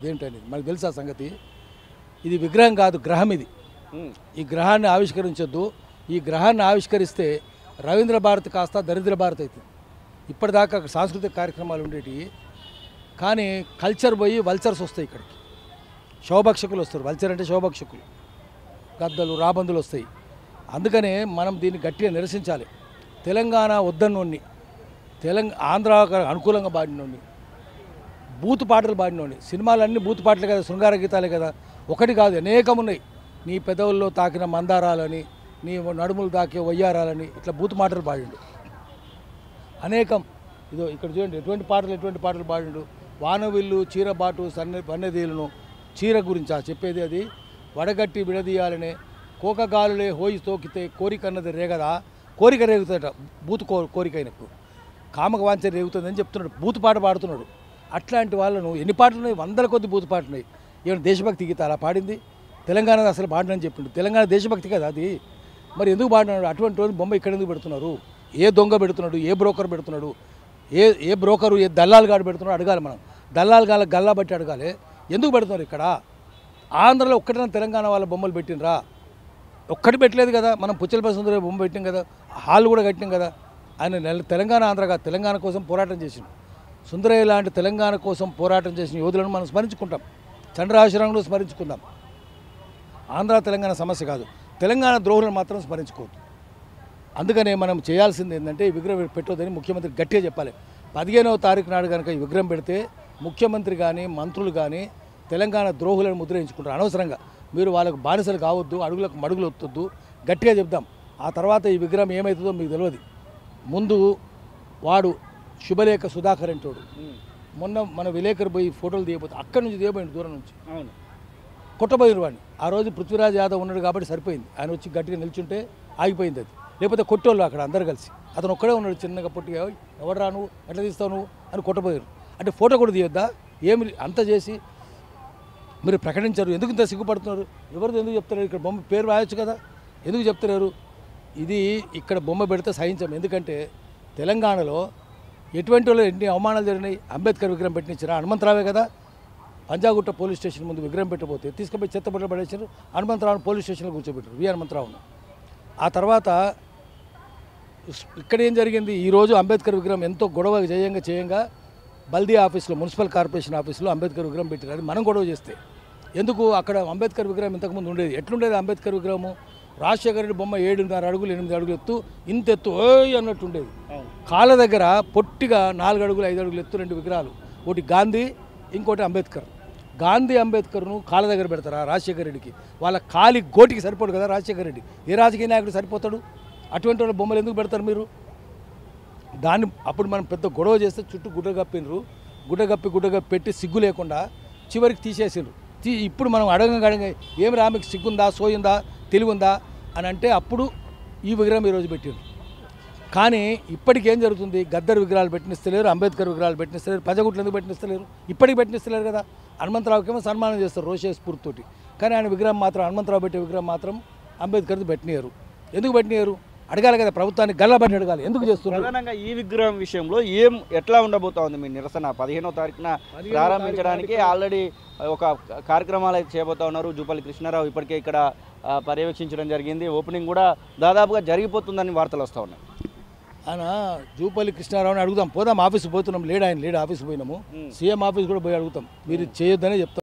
ఏంటని మనకు తెలుసా సంగతి. ఇది విగ్రహం కాదు, గ్రహం. ఇది ఈ గ్రహాన్ని ఆవిష్కరించొద్దు. ఈ గ్రహాన్ని ఆవిష్కరిస్తే రవీంద్ర భారతి కాస్త దరిద్ర భారతి అవుతుంది. ఇప్పటిదాకా సాంస్కృతిక కార్యక్రమాలు ఉండేవి, కానీ కల్చర్ పోయి వల్చర్స్ వస్తాయి. ఇక్కడికి శవభక్షకులు వస్తారు. వల్చర్ అంటే శవభక్షకులు, గద్దలు రాబందులు వస్తాయి. అందుకనే మనం దీన్ని గట్టిగా నిరసించాలి. తెలంగాణ వద్దన్నోడిని, ఆంధ్రాకు అనుకూలంగా పాడినోడిని, బూతు పాటలు పాడినోడిని, సినిమాలన్నీ బూతు పాటలే కదా, శృంగార గీతాలే కదా, ఒకటి కాదు అనేకం ఉన్నాయి. నీ పెదవుల్లో తాకిన మందారాలని, నీ నడుములు తాకే వయ్యారాలని, ఇట్లా బూతు మాటలు పాడిండు అనేకం. ఇదో ఇక్కడ చూడండి ఎటువంటి పాటలు పాడిండు. వానవిల్లు చీరబాటు వన్నెదీలను, చీర గురించి చెప్పేది. అది వడగట్టి విడదీయాలనే కోకగాలులే హోయి తోకితే కోరికన్నది రేగదా, కోరిక రేగుతుందట. బూతు కోరికైనప్పుడు కామక వాంఛ రేగుతుందని చెప్తున్నాడు, బూతు పాట పాడుతున్నాడు. అట్లాంటి వాళ్ళను ఎన్ని పాటలు ఉన్నాయి, వందల కొద్ది బూతు పాటలు ఉన్నాయి. ఏమైనా దేశభక్తి గీత అలా పాడింది? తెలంగాణ అసలు పాడినని చెప్పిండు. తెలంగాణ దేశభక్తి కదా అది. మరి ఎందుకు పాడినాడు? అటువంటి రోజు బొమ్మ ఇక్కడ ఎందుకు పెడుతున్నారు? ఏ దొంగ పెడుతున్నాడు? ఏ బ్రోకర్ పెడుతున్నాడు? ఏ బ్రోకరు, ఏ దల్లాలు గాడు పెడుతున్నాడు అడగాలి మనం. దల్లాలు గాల గల్లా బట్టి అడగాలి. ఎందుకు పెడుతున్నారు ఇక్కడ? ఆంధ్రలో ఒక్కటైనా తెలంగాణ వాళ్ళ బొమ్మలు పెట్టినరా? ఒక్కటి పెట్టలేదు కదా. మనం పుచ్చలపల్లి సుందరయ్య బొమ్మ పెట్టాం కదా, హాల్ కూడా కట్టినాం కదా. ఆయన తెలంగాణ ఆంధ్రగా తెలంగాణ కోసం పోరాటం చేసిండు. సుందరయ్య లాంటి తెలంగాణ కోసం పోరాటం చేసిన యోధులను మనం స్మరించుకుంటాం. చంద్రశేఖరరావును స్మరించుకుందాం. ఆంధ్ర తెలంగాణ సమస్య కాదు, తెలంగాణ ద్రోహులను మాత్రం స్మరించుకోవద్దు. అందుకనే మనం చేయాల్సింది ఏంటంటే ఈ విగ్రహం పెట్టొద్దని ముఖ్యమంత్రి గట్టిగా చెప్పాలి. 15వ తారీఖు నాడు కనుక ఈ విగ్రహం పెడితే ముఖ్యమంత్రి కానీ మంత్రులు కానీ తెలంగాణ ద్రోహులను ముద్రించుకుంటారు. అనవసరంగా మీరు వాళ్ళకు బానిసలు కావద్దు, అడుగులకు మడుగులు వద్దొద్దు, గట్టిగా చెప్దాం. ఆ తర్వాత ఈ విగ్రహం ఏమవుతుందో మీకు తెలియదు. ముందు వాడు శుభలేఖ సుధాకర్ అంటోడు మొన్న మన విలేకరు పోయి ఫోటోలు తీయబోతే అక్కడి నుంచి తీయబోయింది, దూరం నుంచి కొట్టబోయిన వాడిని. ఆ రోజు పృథ్వీరాజ్ యాదవ్ ఉన్నాడు కాబట్టి సరిపోయింది. ఆయన వచ్చి గట్టిగా నిల్చుంటే ఆగిపోయింది అది. లేకపోతే కొట్టేవాళ్ళు అక్కడ అందరు కలిసి. అతను ఒక్కడే ఉన్నాడు చిన్నగా పొట్టిగా, ఎవరు రా నువ్వు, ఎట్లా తీస్తావు నువ్వు అని కొట్టబోయారు. అంటే ఫోటో కూడా తీయొద్దా? ఏమి అంత చేసి మీరు ప్రకటించారు. ఎందుకు ఇంత సిగ్గుపడుతున్నారు? ఎవరితో ఎందుకు చెప్తారు? ఇక్కడ బొమ్మ పేరు రాయొచ్చు కదా, ఎందుకు చెప్తున్నారు? ఇది ఇక్కడ బొమ్మ పెడితే సహించాం. ఎందుకంటే తెలంగాణలో ఎటువంటి వాళ్ళు ఎన్ని అవమానాలు జరిగినాయి. అంబేద్కర్ విగ్రహం పెట్టించారా? హనుమంతరావే కదా. పంజాగుట్ట పోలీస్ స్టేషన్ ముందు విగ్రహం పెట్టబోతే తీసుకుపోయి చెత్తబట్టలు పడేసారు. హనుమంతరావును పోలీస్ స్టేషన్లో కూర్చోబెట్టారు, వి హనుమంతరావును. ఆ తర్వాత ఇక్కడ ఏం జరిగింది? ఈరోజు అంబేద్కర్ విగ్రహం ఎంతో గొడవ చేయంగా బల్దీ ఆఫీస్లో, మున్సిపల్ కార్పొరేషన్ ఆఫీస్లో అంబేద్కర్ విగ్రహం పెట్టారు. అది మనం గొడవ చేస్తే ఎందుకు? అక్కడ అంబేద్కర్ విగ్రహం ఇంతకుముందు ఉండేది. ఎట్లుండేది అంబేద్కర్ విగ్రహము? రాజశేఖర రెడ్డి బొమ్మ 7.5 అడుగులు 8 అడుగులు ఎత్తు, ఇంత ఎత్తు ఓయ్ అన్నట్టు ఉండేది. కాళ్ళ దగ్గర పొట్టిగా 4 అడుగులు 5 అడుగులు ఎత్తు 2 విగ్రహాలు, ఒకటి గాంధీ, ఇంకోటి అంబేద్కర్. గాంధీ అంబేద్కర్ను కాళ్ళ దగ్గర పెడతారా? రాజశేఖర రెడ్డికి వాళ్ళ కాలి గోటికి సరిపోడు కదా రాజశేఖర రెడ్డి. ఏ రాజకీయ నాయకుడు సరిపోతాడు? అటువంటి వాళ్ళ బొమ్మలు ఎందుకు పెడతారు మీరు? దాన్ని అప్పుడు మనం పెద్ద గొడవ చేస్తే చుట్టూ గుడ్డ కప్పినరు. గుడ్డ కప్పి పెట్టి సిగ్గు లేకుండా చివరికి తీసేసిండ్రు. ఇప్పుడు మనం అడగ ఏమి రా మీకు సిగ్గుందా, సోయిందా, తెలివుందా అని అంటే అప్పుడు ఈ విగ్రహం ఈరోజు పెట్టిండ్రు. కానీ ఇప్పటికేం జరుగుతుంది? గద్దర్ విగ్రహాలు పెట్టినిస్తలేరు, అంబేద్కర్ విగ్రహాలు పెట్టినిస్తలేరు, పంజగుట్లు ఎందుకు పెట్టినిస్తలేరు? ఇప్పటికి పెట్టినిస్తలేరు కదా. హనుమంతరావుకేమో సన్మానం చేస్తారు రోషే స్ఫూర్తితోటి, కానీ ఆయన విగ్రహం మాత్రం, హనుమంతరావు పెట్టే విగ్రహం మాత్రం అంబేద్కర్ది పెట్టినారు. ఎందుకు పెట్టినారు? అడగాలి కదా, ప్రభుత్వాన్ని గల్లబట్టి అడగాలి. ఎందుకు చేస్తున్నారు? ప్రధానంగా ఈ విగ్రహం విషయంలో ఎట్లా ఉండబోతా ఉంది మీ నిరసన? 15వ తారీఖున ప్రారంభించడానికి ఆల్రెడీ ఒక కార్యక్రమాలు అయితే చేయబోతా ఉన్నారు. జూపల్లి కృష్ణారావు ఇప్పటికే ఇక్కడ పర్యవేక్షించడం జరిగింది. ఓపెనింగ్ కూడా దాదాపుగా జరిగిపోతుందని వార్తలు వస్తూ ఉన్నాయి. ఆయన జూపల్లి కృష్ణారావుని అడుగుదాం, పోదాం, ఆఫీస్ పోతున్నాం. లేడు ఆయన, లేడు ఆఫీస్ పోయినాము. సీఎం ఆఫీస్ కూడా పోయి అడుగుతాం. మీరు చేయొద్దనే చెప్తాం.